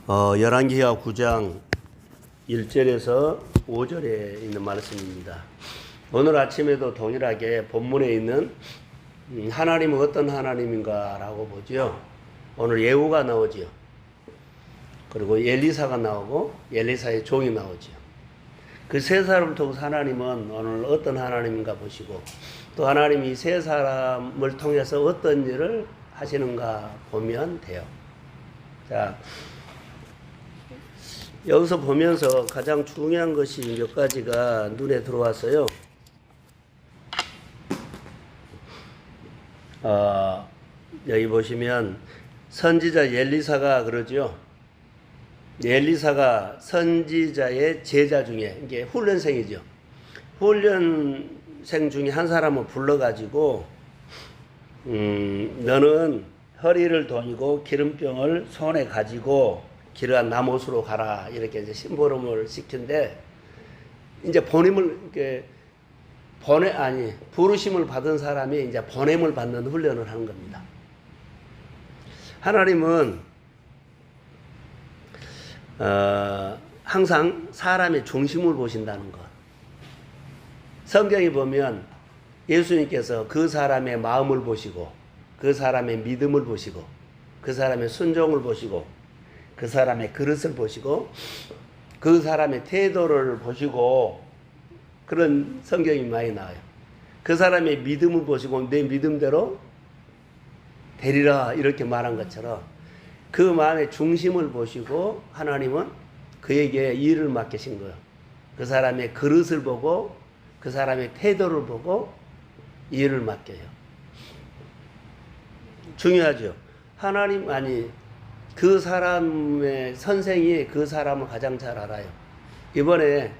열왕기하 9장 1절에서 5절에 있는 말씀입니다. 오늘 아침에도 동일하게 본문에 있는 하나님은 어떤 하나님인가 라고 보죠. 오늘 예후가 나오죠. 그리고 엘리사가 나오고 엘리사의 종이 나오죠. 그 세 사람을 통해서 하나님은 오늘 어떤 하나님인가 보시고, 또 하나님이 세 사람을 통해서 어떤 일을 하시는가 보면 돼요. 자, 여기서 보면서 가장 중요한 것이 몇 가지가 눈에 들어왔어요. 여기 보시면 선지자 엘리사가 그러죠. 엘리사가 선지자의 제자 중에, 이게 훈련생이죠. 훈련생 중에 한 사람을 불러가지고 너는 허리를 동이고 기름병을 손에 가지고 기르한 나못으로 가라, 이렇게 이제 심부름을 시킨데, 이제 부르심을 받은 사람이 이제 보냄을 받는 훈련을 하는 겁니다. 하나님은 항상 사람의 중심을 보신다는 것. 성경에 보면 예수님께서 그 사람의 마음을 보시고, 그 사람의 믿음을 보시고, 그 사람의 순종을 보시고, 그 사람의 그릇을 보시고, 그 사람의 태도를 보시고, 그런 성경이 많이 나와요. 그 사람의 믿음을 보시고 내 믿음대로 되리라, 이렇게 말한 것처럼 그 마음의 중심을 보시고 하나님은 그에게 일을 맡기신 거예요. 그 사람의 그릇을 보고 그 사람의 태도를 보고 일을 맡겨요. 중요하죠. 그 사람의 선생이 그 사람을 가장 잘 알아요. 이번에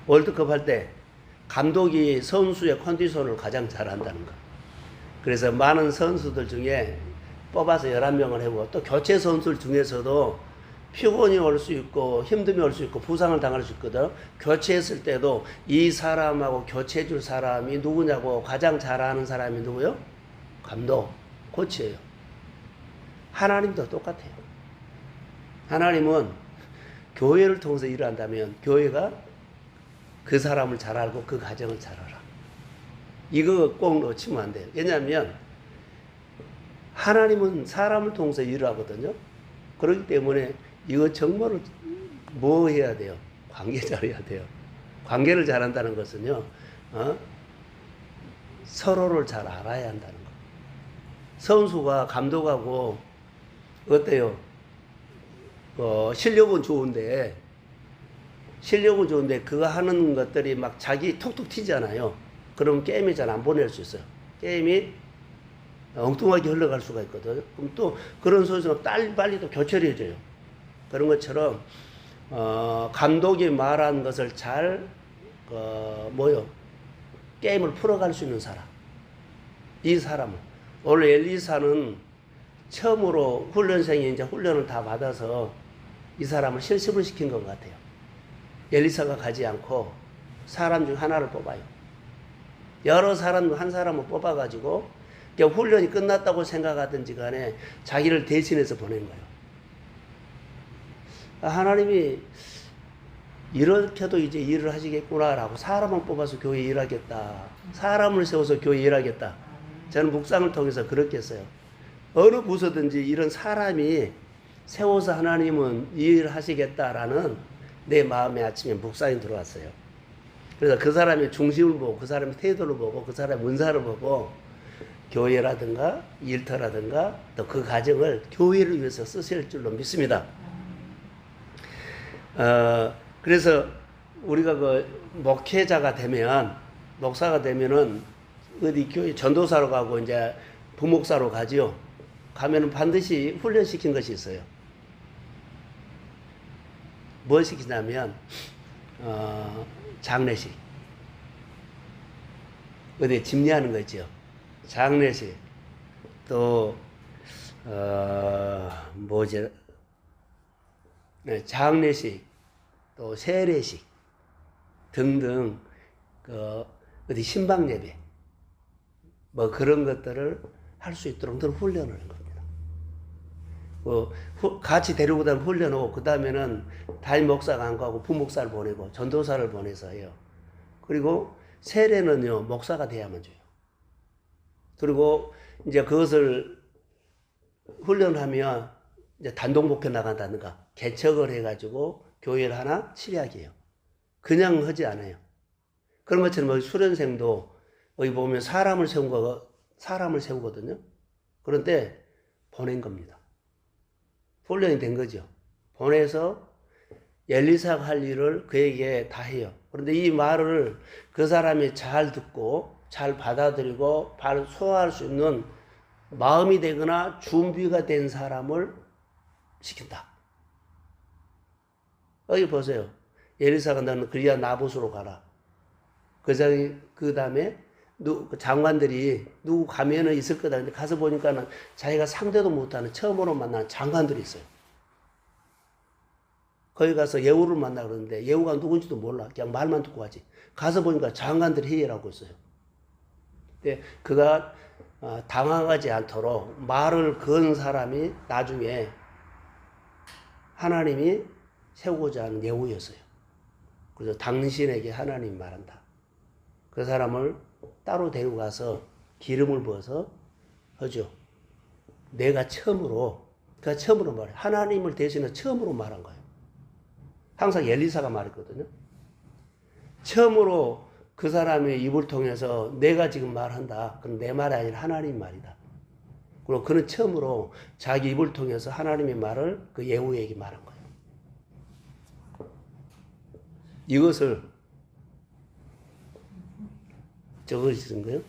월드컵 할 때 감독이 선수의 컨디션을 가장 잘 한다는 거. 그래서 많은 선수들 중에 뽑아서 11명을 해보고, 또 교체 선수들 중에서도 피곤이 올 수 있고 힘듦이 올 수 있고 부상을 당할 수 있거든. 교체했을 때도 이 사람하고 교체해 줄 사람이 누구냐고 가장 잘 아는 사람이 누구요? 감독, 코치예요. 하나님도 똑같아요. 하나님은 교회를 통해서 일을 한다면 교회가 그 사람을 잘 알고 그 가정을 잘 알아. 이거 꼭 놓치면 안 돼요. 왜냐하면 하나님은 사람을 통해서 일을 하거든요. 그렇기 때문에 이거 정말로 뭐 해야 돼요? 관계 잘해야 돼요. 관계를 잘한다는 것은요, 서로를 잘 알아야 한다는 거. 선수가 감독하고 어때요? 실력은 좋은데 그거 하는 것들이 막 자기 톡톡 튀잖아요. 그럼 게임이 잘 안 보낼 수 있어요. 게임이 엉뚱하게 흘러갈 수가 있거든요. 그럼 또 그런 선수는 빨리 또 교체를 해줘요. 그런 것처럼 감독이 말한 것을 잘 게임을 풀어갈 수 있는 사람. 이 사람은 오늘 엘리사는 처음으로 훈련생이 이제 훈련을 다 받아서 이 사람을 실습을 시킨 것 같아요. 엘리사가 가지 않고 사람 중 하나를 뽑아요. 여러 사람 중 한 사람을 뽑아가지고 훈련이 끝났다고 생각하든지 간에 자기를 대신해서 보낸 거예요. 하나님이 이렇게도 이제 일을 하시겠구나라고, 사람을 뽑아서 교회 일하겠다, 사람을 세워서 교회 일하겠다. 저는 묵상을 통해서 그렇게 했어요. 어느 부서든지 이런 사람이 세워서 하나님은 일을 하시겠다라는 내 마음에 아침에 묵상이 들어왔어요. 그래서 그 사람의 중심을 보고, 그 사람의 태도를 보고, 그 사람의 은사를 보고 교회라든가 일터라든가 또 그 가정을 교회를 위해서 쓰실 줄로 믿습니다. 그래서 우리가 목사가 되면은 어디 교회 전도사로 가고 이제 부목사로 가지요. 가면은 반드시 훈련시킨 것이 있어요. 뭘 시키냐면 장례식, 어디 집례하는 거 있죠. 장례식, 또 장례식, 또 세례식 등등 어디 신방 예배 그런 것들을 할 수 있도록 늘 훈련을 한 겁니다. 같이 데리고 다니면 훈련하고 그 다음에는 담임 목사가 안 가고 부목사를 보내고 전도사를 보내서 해요. 그리고 세례는요 목사가 돼야만 줘요. 그리고 이제 그것을 훈련하면 이제 단독 목회 나간다든가 개척을 해가지고 교회를 하나 치료하게 해요. 그냥 하지 않아요. 그런 것처럼 수련생도 여기 보면 사람을 세우거든요. 그런데 보낸 겁니다. 훈련이 된 거죠. 보내서 엘리사가 할 일을 그에게 다 해요. 그런데 이 말을 그 사람이 잘 듣고 잘 받아들이고 바로 소화할 수 있는 마음이 되거나 준비가 된 사람을 시킨다. 여기 보세요. 엘리사가 너는 그리야 나봇으로 가라. 그 다음에 장관들이 누구 가면은 있을 거다. 근데 가서 보니까는 자기가 상대도 못하는 처음으로 만난 장관들이 있어요. 거기 가서 예후를 만나 그러는데 예후가 누군지도 몰라. 그냥 말만 듣고 가지. 가서 보니까 장관들이 회의를 하고 있어요. 근데 그가 당황하지 않도록 말을 건 사람이 나중에 하나님이 세우고자 하는 예후였어요. 그래서 당신에게 하나님이 말한다. 그 사람을 따로 데리고 가서 기름을 부어서 하죠. 그가 처음으로 말해. 하나님을 대신해 처음으로 말한 거예요. 항상 엘리사가 말했거든요. 처음으로 그 사람의 입을 통해서 내가 지금 말한다. 그럼 내 말이 아니라 하나님 말이다. 그리고 그는 처음으로 자기 입을 통해서 하나님의 말을 그 예후에게 말한 거예요. 이것을 적으시는 거예요?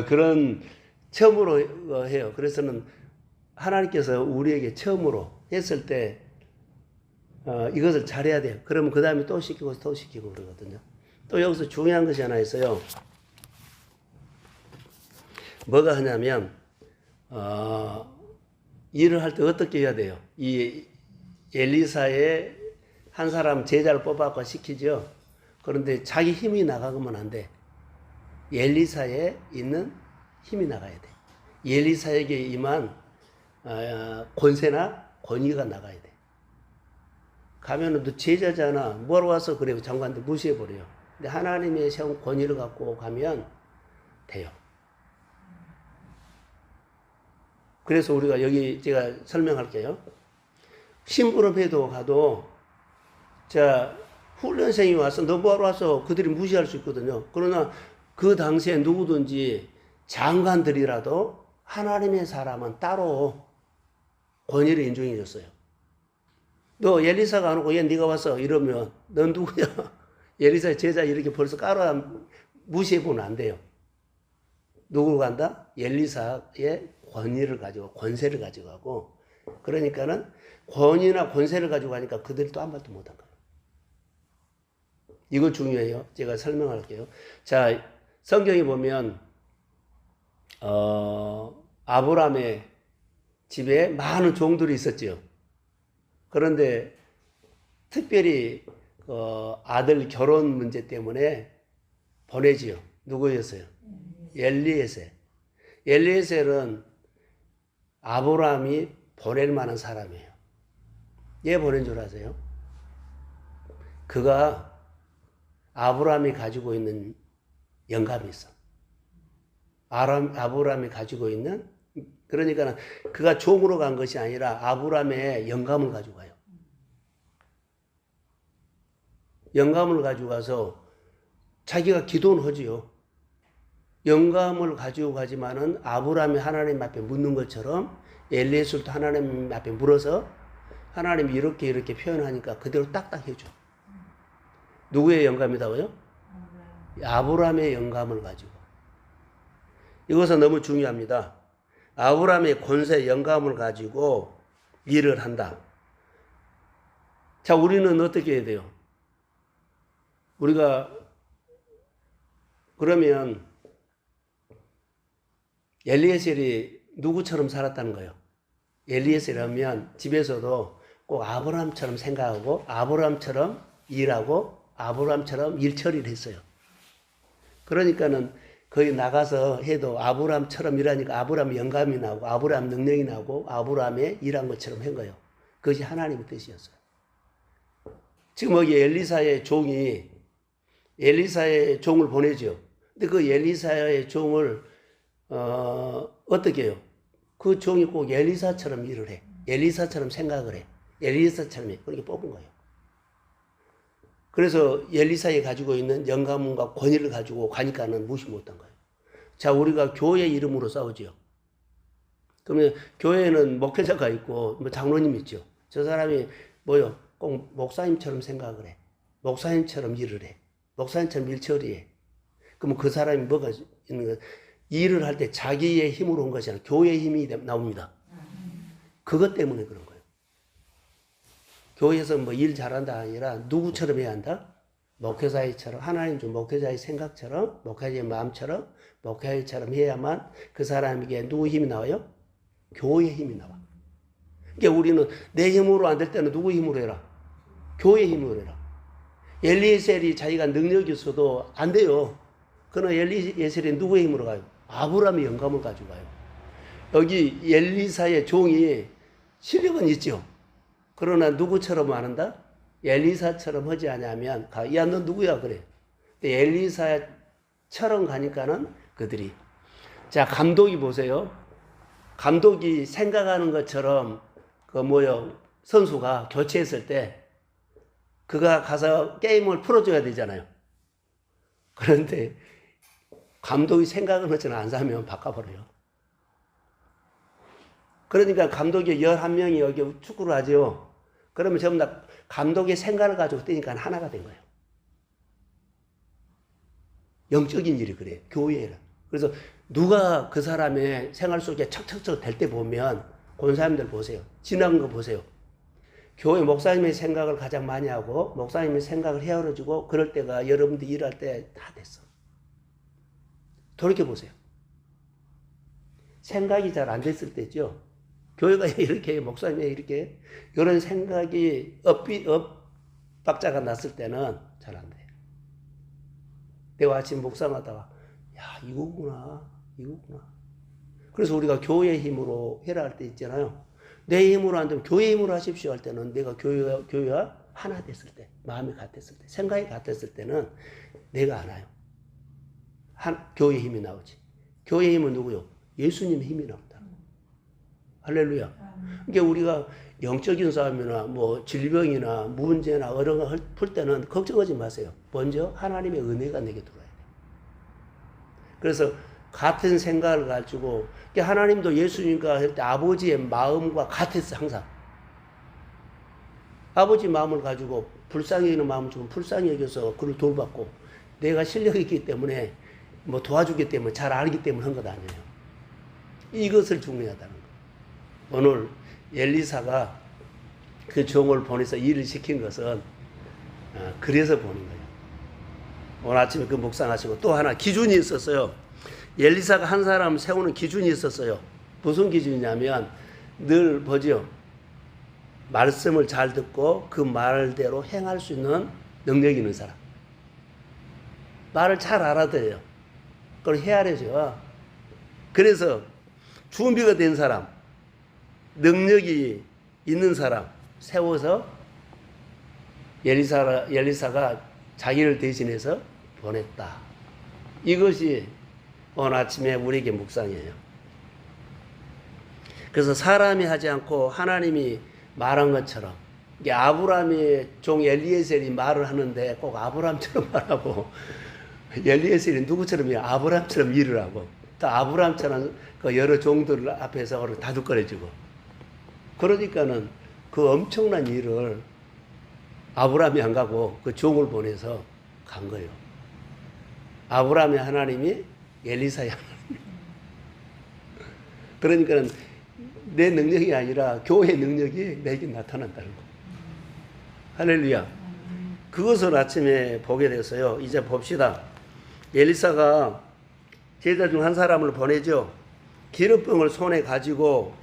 그런 처음으로 해요. 그래서는 하나님께서 우리에게 처음으로 했을 때 이것을 잘해야 돼요. 그러면 그 다음에 또 시키고 또 시키고 그러거든요. 또 여기서 중요한 것이 하나 있어요. 뭐가 하냐면 일을 할 때 어떻게 해야 돼요? 이 엘리사의 한 사람 제자를 뽑아서 시키죠. 그런데 자기 힘이 나가면 안 돼. 엘리사에 있는 힘이 나가야 돼. 엘리사에게 임한 권세나 권위가 나가야 돼. 가면은 너 제자잖아. 뭐로 와서 그래? 장관들 무시해버려요. 근데 하나님의 세운 권위를 갖고 가면 돼요. 그래서 우리가 여기 제가 설명할게요. 심부름회도 가도 자 훈련생이 와서 너 뭐하러 와서 그들이 무시할 수 있거든요. 그러나 그 당시에 누구든지 장관들이라도 하나님의 사람은 따로 권위를 인정해 줬어요. 너 엘리사가 안 오고 얘 네가 와서 이러면 넌 누구야? 엘리사의 제자 이렇게 벌써 깔아 무시해보면 안 돼요. 누구를 간다? 엘리사의 권위를 가지고 권세를 가지고 가고 그러니까는 권위나 권세를 가지고 가니까 그들이 또 한 말도 못한 거예요. 이거 중요해요. 제가 설명할게요. 자, 성경에 보면 아브라함의 집에 많은 종들이 있었죠. 그런데 특별히 아들 결혼 문제 때문에 보내지요. 누구였어요? 엘리에셀. 엘리에셀은 아브라함이 보낼 만한 사람이에요. 얘 보낸 줄 아세요? 그가 아브라함이 가지고 있는 영감이 있어. 아브라함이 가지고 있는 그러니까 그가 종으로 간 것이 아니라 아브라함의 영감을 가지고 가요. 영감을 가지고 가서 자기가 기도는 하지요. 영감을 가지고 가지만은 아브라함이 하나님 앞에 묻는 것처럼 엘리에셀도 하나님 앞에 물어서 하나님이 이렇게 표현하니까 그대로 딱딱 해줘. 누구의 영감이다고요? 아브라함의 영감을 가지고. 이것은 너무 중요합니다. 아브라함의 권세 영감을 가지고 일을 한다. 자, 우리는 어떻게 해야 돼요? 우리가 그러면 엘리에셀이 누구처럼 살았다는 거예요? 엘리에셀이라면 집에서도 꼭 아브라함처럼 생각하고 아브라함처럼 일하고 아브라함처럼 일 처리를 했어요. 그러니까는 거기 나가서 해도 아브라함처럼 일하니까 아브라함 영감이 나오고 아브라함 능력이 나오고 아브라함의 일한 것처럼 한 거예요. 그것이 하나님의 뜻이었어요. 지금 여기 엘리사의 종을 보내죠. 근데 그 엘리사의 종을 어떻게 해요? 그 종이 꼭 엘리사처럼 일을 해. 엘리사처럼 생각을 해. 엘리사처럼 해. 그렇게 뽑은 거예요. 그래서 엘리사에 가지고 있는 영감과 권위를 가지고 가니까는 무시 못한 거예요. 자, 우리가 교회 이름으로 싸우지요. 그러면 교회에는 목회자가 있고 뭐 장로님 있죠. 저 사람이 뭐요? 꼭 목사님처럼 생각을 해. 목사님처럼 일을 해. 목사님처럼 일 처리해. 그러면 그 사람이 뭐가 있는 거야? 일을 할 때 자기의 힘으로 온 것이 아니라 교회의 힘이 나옵니다. 그것 때문에 그런 거예요. 교회에서 뭐 일 잘한다 아니라 누구처럼 해야 한다? 목회자처럼, 하나님 준 목회자의 생각처럼, 목회자의 마음처럼, 목회자처럼 해야만 그 사람에게 누구 힘이 나와요? 교회의 힘이 나와. 그러니까 우리는 내 힘으로 안 될 때는 누구 힘으로 해라? 교회의 힘으로 해라. 엘리에셀이 자기가 능력이 있어도 안 돼요. 그러나 엘리에셀이 누구의 힘으로 가요? 아브라함의 영감을 가지고 가요. 여기 엘리사의 종이 실력은 있죠. 그러나 누구처럼 안 한다? 엘리사처럼 하지 않으면 야, 너 누구야? 그래. 근데 엘리사처럼 가니까는 그들이. 자, 감독이 보세요. 감독이 생각하는 것처럼 선수가 교체했을 때 그가 가서 게임을 풀어줘야 되잖아요. 그런데 감독이 생각은 것처럼 안 사면 바꿔버려요. 그러니까 감독이 11명이 여기 축구를 하죠. 그러면 전부 다 감독의 생각을 가지고 뛰니까 하나가 된 거예요. 영적인 일이 그래요. 교회는. 그래서 누가 그 사람의 생활 속에 척척척 될 때 보면 권사님들 보세요. 지나간 거 보세요. 교회 목사님의 생각을 가장 많이 하고 목사님의 생각을 헤아려주고 그럴 때가 여러분들 일할 때 다 됐어. 돌이켜보세요. 생각이 잘 안 됐을 때죠. 교회가 이렇게 목사님이 이렇게 이런 생각이 엇박자가 났을 때는 잘 안 돼요. 내가 아침 묵상하다가 야 이거구나. 그래서 우리가 교회의 힘으로 해라 할 때 있잖아요. 내 힘으로 안 되면 교회 힘으로 하십시오 할 때는 내가 교회와 하나 됐을 때, 마음이 같았을 때, 생각이 같았을 때는 내가 안 와요. 교회 힘이 나오지. 교회 힘은 누구요? 예수님의 힘이 나온다. 할렐루야. 그러니까 우리가 영적인 싸움이나 뭐 질병이나 문제나 어려운 걸 풀 때는 걱정하지 마세요. 먼저 하나님의 은혜가 내게 들어와야 돼. 그래서 같은 생각을 가지고 하나님도 예수님과 할 때 아버지의 마음과 같았어 항상. 아버지 마음을 가지고 불쌍히 여기는 마음을 주면 불쌍히 여겨서 그를 돌봤고 내가 실력이 있기 때문에 뭐 도와주기 때문에 잘 알기 때문에 한 것 아니에요. 이것을 중요하다는 거. 오늘 엘리사가 그 종을 보내서 일을 시킨 것은 그래서 보는 거예요. 오늘 아침에 그 묵상하시고 또 하나 기준이 있었어요. 엘리사가 한 사람을 세우는 기준이 있었어요. 무슨 기준이냐면 늘 보죠. 말씀을 잘 듣고 그 말대로 행할 수 있는 능력이 있는 사람. 말을 잘 알아들어요. 그걸 헤아려줘. 그래서 준비가 된 사람, 능력이 있는 사람 세워서 엘리사가 자기를 대신해서 보냈다. 이것이 오늘 아침에 우리에게 묵상이에요. 그래서 사람이 하지 않고 하나님이 말한 것처럼 이게 아브라함의 종 엘리에셀이 말을 하는데 꼭 아브라함처럼 말하고 엘리에셀이 누구처럼 아브라함처럼 일을 하고 또 아브라함처럼 그 여러 종들 앞에서 다독거려주고 그러니까는 그 엄청난 일을 아브라함이 안 가고 그 종을 보내서 간 거예요. 아브라함의 하나님이 엘리사의 하나님. 그러니까는 내 능력이 아니라 교회의 능력이 내게 나타난다는 거. 할렐루야. 그것을 아침에 보게 됐어요. 이제 봅시다. 엘리사가 제자 중 한 사람을 보내죠. 기름병을 손에 가지고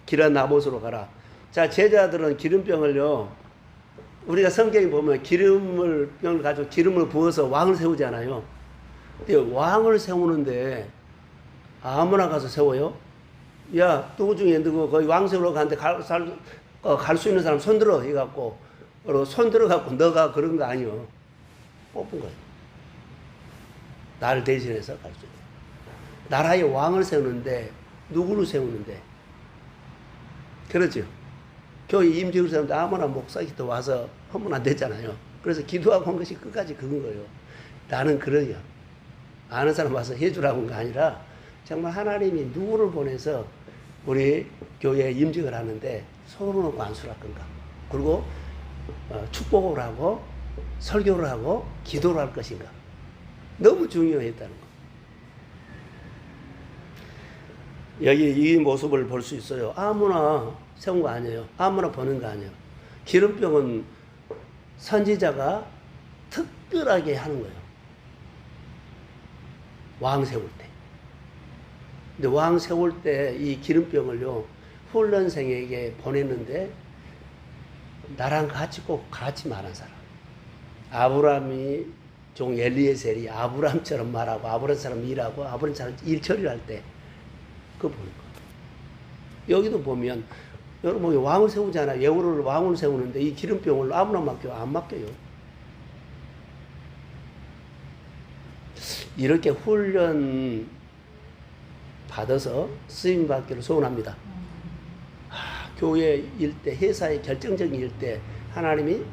기란 나봇으로 가라. 자, 제자들은 기름병을요. 우리가 성경에 보면 병을 가지고 기름을 부어서 왕을 세우잖아요. 근데 왕을 세우는데 아무나 가서 세워요? 야, 누구 중에 누구 거기 왕 세우러 가는데 갈 수 있는 사람 손들어 해갖고 손 들어갖고 너가 그런 거 아니요. 뽑은 거예요. 나를 대신해서 갈 수 있는. 나라의 왕을 세우는데 누구를 세우는데? 그렇죠. 교회 임직을 세우는데 아무나 목사기도 와서 하면 안 되잖아요. 그래서 기도하고 한 것이 끝까지 그건 거예요. 나는 그러냐. 아는 사람 와서 해주라고 한 거 아니라 정말 하나님이 누구를 보내서 우리 교회에 임직을 하는데 손을 놓고 안수할 건가. 그리고 축복을 하고 설교를 하고 기도를 할 것인가. 너무 중요했다는 거. 여기 이 모습을 볼 수 있어요. 아무나 세운 거 아니에요. 아무나 보는 거 아니에요. 기름병은 선지자가 특별하게 하는 거예요. 왕 세울 때. 근데 왕 세울 때 이 기름병을요, 훈련생에게 보냈는데, 나랑 같이 꼭 같이 말한 사람. 아브라함이 종 엘리에셀이 아브라함처럼 말하고, 아브라함처럼 일하고, 아브라함처럼 일 처리할 때, 그거 보는 거. 여기도 보면, 여러분, 왕을 세우잖아요. 예후를 왕을 세우는데, 이 기름병을 아무나 맡겨요? 안 맡겨요. 이렇게 훈련 받아서 쓰임 받기를 소원합니다. 교회 일때, 회사의 결정적인 일때 하나님이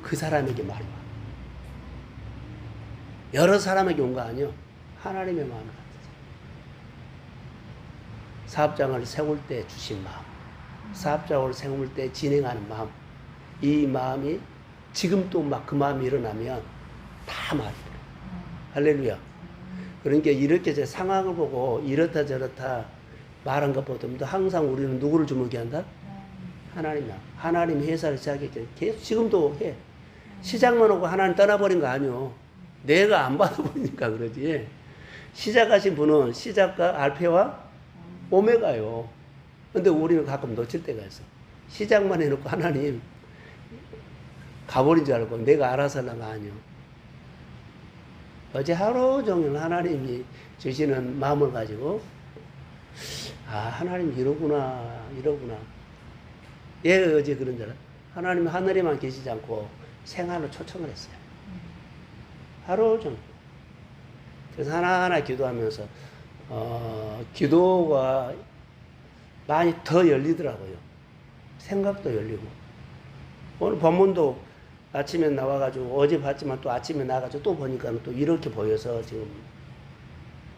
그 사람에게 말이 와. 여러 사람에게 온 거 아니요. 하나님의 마음을 갖다. 사업장을 세울 때 주신 마음, 사업장을 세울 때 진행하는 마음, 이 마음이 지금 또 막 그 마음이 일어나면 다 말이 돼요. 할렐루야. 그러니까 이렇게 제 상황을 보고 이렇다 저렇다 말한 것보다도 항상 우리는 누구를 주목해 한다? 하나님이야. 하나님 회사를 시작했기 계속 지금도 해. 시작만 하고 하나님 떠나버린 거 아니요. 내가 안 받아보니까 그러지. 시작하신 분은 시작과 알파와 오메가요. 근데 우리는 가끔 놓칠 때가 있어. 시작만 해놓고 하나님 가버린 줄 알고 내가 알아서 하는 거 아니요. 어제 하루 종일 하나님이 주시는 마음을 가지고 하나님 이러구나. 얘가 어제 그런 줄 알아. 하나님 하늘에만 계시지 않고 생활로 초청을 했어요. 하루 종일. 그래서 하나하나 기도하면서 기도가 많이 더 열리더라고요. 생각도 열리고. 오늘 본문도 아침에 나와가지고 어제 봤지만 또 아침에 나와가지고 또 보니까 또 이렇게 보여서 지금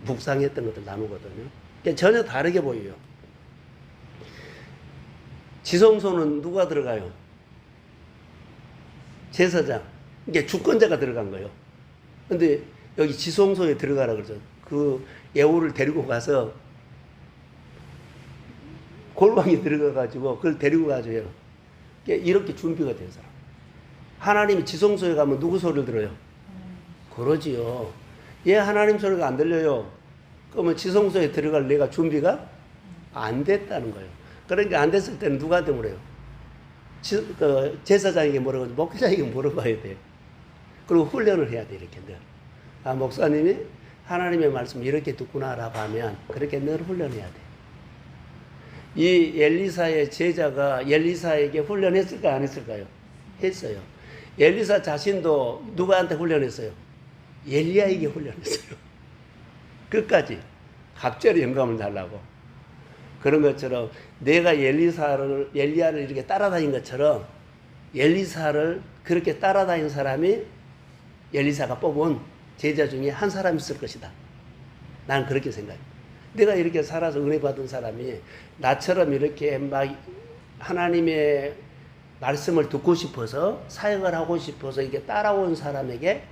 묵상했던 것들 나누거든요. 그러니까 전혀 다르게 보여요. 지성소는 누가 들어가요? 제사장. 이게 주권자가 들어간 거예요. 근데 여기 지성소에 들어가라 그러죠. 그 예후를 데리고 가서 골방에 들어가가지고 그걸 데리고 가줘요. 그러니까 이렇게 준비가 된 사람. 하나님이 지성소에 가면 누구 소리를 들어요? 그러지요. 얘 하나님 소리가 안 들려요. 그러면 지성소에 들어갈 내가 준비가 안 됐다는 거예요. 그러니까 안 됐을 때는 누구한테 물어요? 제사장에게 물어보고 목사에게 물어봐야 돼요. 그리고 훈련을 해야 돼 이렇게 늘. 목사님이 하나님의 말씀 이렇게 듣구나라고 하면 그렇게 늘 훈련해야 돼. 이 엘리사의 제자가 엘리사에게 훈련했을까 안 했을까요? 했어요. 엘리사 자신도 누구한테 훈련했어요? 엘리야에게 훈련했어요. 끝까지 갑절의 영감을 달라고. 그런 것처럼 내가 엘리야를 이렇게 따라다닌 것처럼 엘리사를 그렇게 따라다닌 사람이 엘리사가 뽑은 제자 중에 한 사람이 있을 것이다. 나는 그렇게 생각해. 내가 이렇게 살아서 은혜 받은 사람이 나처럼 이렇게 막 하나님의 말씀을 듣고 싶어서 사역을 하고 싶어서 이게 따라온 사람에게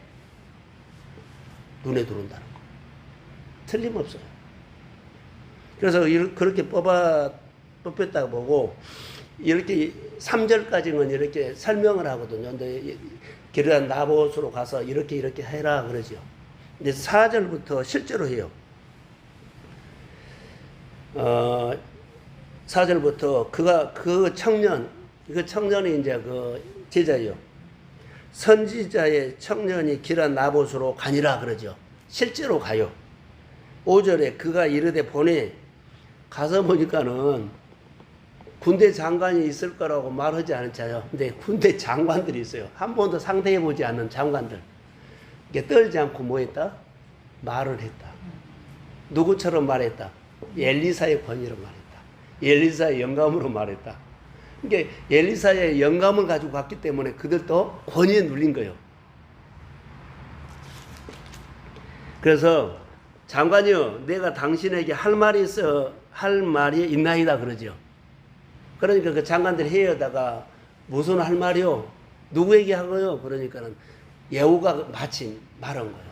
눈에 들어온다는 거. 틀림없어요. 그래서 그렇게 뽑혔다고 보고 이렇게 3절까지는 이렇게 설명을 하거든요. 근데 기르한 나봇으로 가서 이렇게 해라 그러죠. 근데 4절부터 실제로 해요. 4절부터 그 청년이 이제 그 제자예요. 선지자의 청년이 기르한 나봇으로 가니라 그러죠. 실제로 가요. 5절에 그가 이르되 보니 가서 보니까는 군대 장관이 있을 거라고 말하지 않았잖아요. 근데 군대 장관들이 있어요. 한 번도 상대해 보지 않는 장관들. 이게 떨지 않고 뭐 했다? 말을 했다. 누구처럼 말했다? 엘리사의 권위로 말했다. 엘리사의 영감으로 말했다. 그러니까 엘리사의 영감을 가지고 갔기 때문에 그들도 권위에 눌린 거예요. 그래서 장관이요, 내가 당신에게 할 말이 있나이다 그러죠. 그러니까 그 장관들이 회의하다가 무슨 할 말이요? 누구에게 하고요? 그러니까는 예후가 마침 말한 거예요.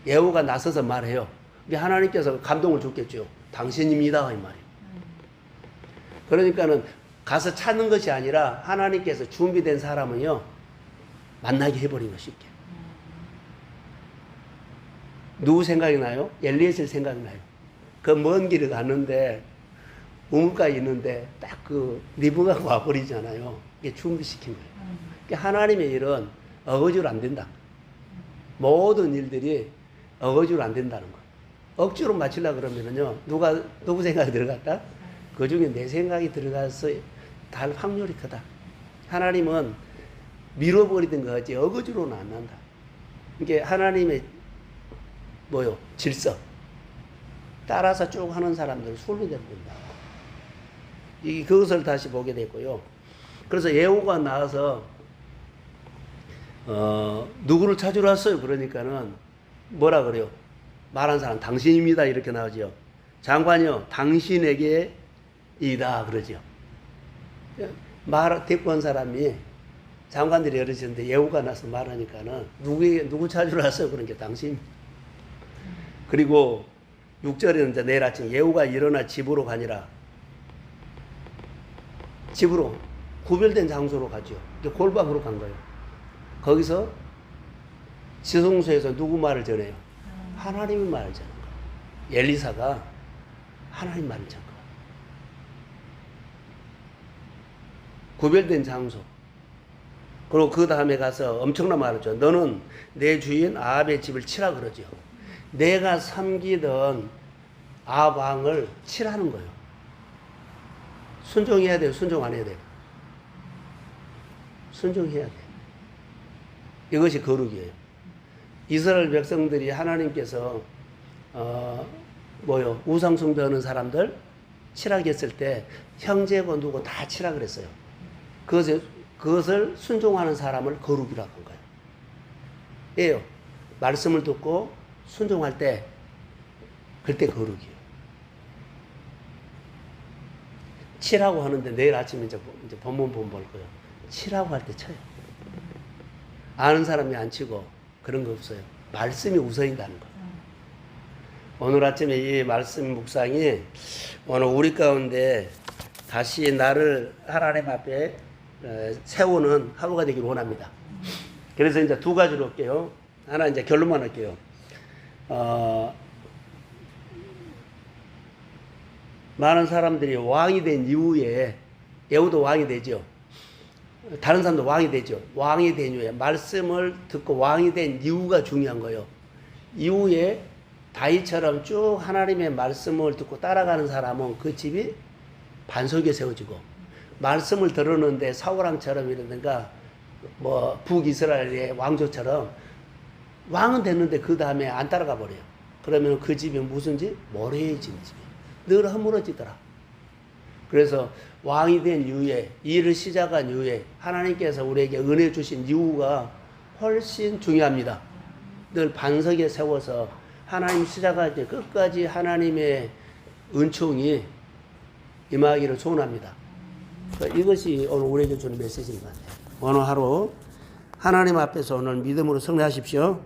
예후가 나서서 말해요. 하나님께서 감동을 줬겠죠. 당신입니다 이 말이에요. 그러니까는 가서 찾는 것이 아니라 하나님께서 준비된 사람은요 만나게 해버린 거 쉽게. 누구 생각이 나요? 엘리에셀 생각이 나요. 그 먼 길을 갔는데 우물가에 있는데 딱 그 리브가 와버리잖아요. 이게 준비시킨 거예요. 그러니까 하나님의 일은 어거지로 안 된다. 모든 일들이 어거지로 안 된다는 거. 억지로 맞추려고 그러면은요, 누구 생각이 들어갔다? 그 중에 내 생각이 들어가서 달 확률이 크다. 하나님은 밀어버리던 거지 어거지로는 안 난다. 이게 하나님의 질서. 따라서 쭉 하는 사람들은 순리된다. 그것을 다시 보게 됐고요. 그래서 예후가 나와서 누구를 찾으러 왔어요? 그러니까는 뭐라 그래요? 말한 사람 당신입니다 이렇게 나오죠. 장관이요 당신에게 이다 그러죠. 데리고 온 사람이 장관들이 이러시는데 예후가 나서 말하니까는 누구 찾으러 왔어요? 그러니까 당신. 그리고 6절에는 이제 내일 아침 예후가 일어나 집으로 가니라. 집으로 구별된 장소로 가죠. 골방으로 간 거예요. 거기서 지성소에서 누구 말을 전해요? 하나님의 말을 전한 거예요. 엘리사가 하나님 말을 전한 거예요. 구별된 장소. 그리고 그 다음에 가서 엄청난 말을 줘. 너는 내 주인 아합의 집을 치라 그러죠. 내가 섬기던 아합 왕을 치라는 거예요. 순종해야 돼요? 순종 안 해야 돼요? 순종해야 돼요. 이것이 거룩이에요. 이스라엘 백성들이 하나님께서 우상 숭배하는 사람들 치라고 했을 때 형제고 누구 다 치라 그랬어요. 그것을 순종하는 사람을 거룩이라고 한 거예요. 예요. 말씀을 듣고 순종할 때 그때 거룩이에요. 치라고 하는데 내일 아침에 이제 본문 볼 거예요. 치라고 할 때 쳐요. 아는 사람이 안 치고 그런 거 없어요. 말씀이 우선이라는 거예요. 오늘 아침에 이 말씀 묵상이 오늘 우리 가운데 다시 나를 하나님 앞에 세우는 하루가 되길 원합니다. 그래서 이제 두 가지로 할게요. 하나 이제 결론만 할게요. 많은 사람들이 왕이 된 이후에 예후도 왕이 되죠. 다른 사람도 왕이 되죠. 왕이 된 이후에 말씀을 듣고 왕이 된 이유가 중요한 거예요. 이후에 다윗처럼 쭉 하나님의 말씀을 듣고 따라가는 사람은 그 집이 반석에 세워지고, 말씀을 들었는데 사울왕처럼 이러든가 북이스라엘의 왕조처럼 왕은 됐는데 그 다음에 안 따라가 버려요. 그러면 그 집이 무슨 집? 모래의 집이에요. 늘 허물어지더라. 그래서 왕이 된 이후에, 일을 시작한 이후에 하나님께서 우리에게 은혜 주신 이유가 훨씬 중요합니다. 늘 반석에 세워서 하나님 시작할 때 끝까지 하나님의 은총이 임하기를 소원합니다. 이것이 오늘 우리에게 주는 메시지인 것 같아요. 오늘 하루 하나님 앞에서 오늘 믿음으로 승리하십시오.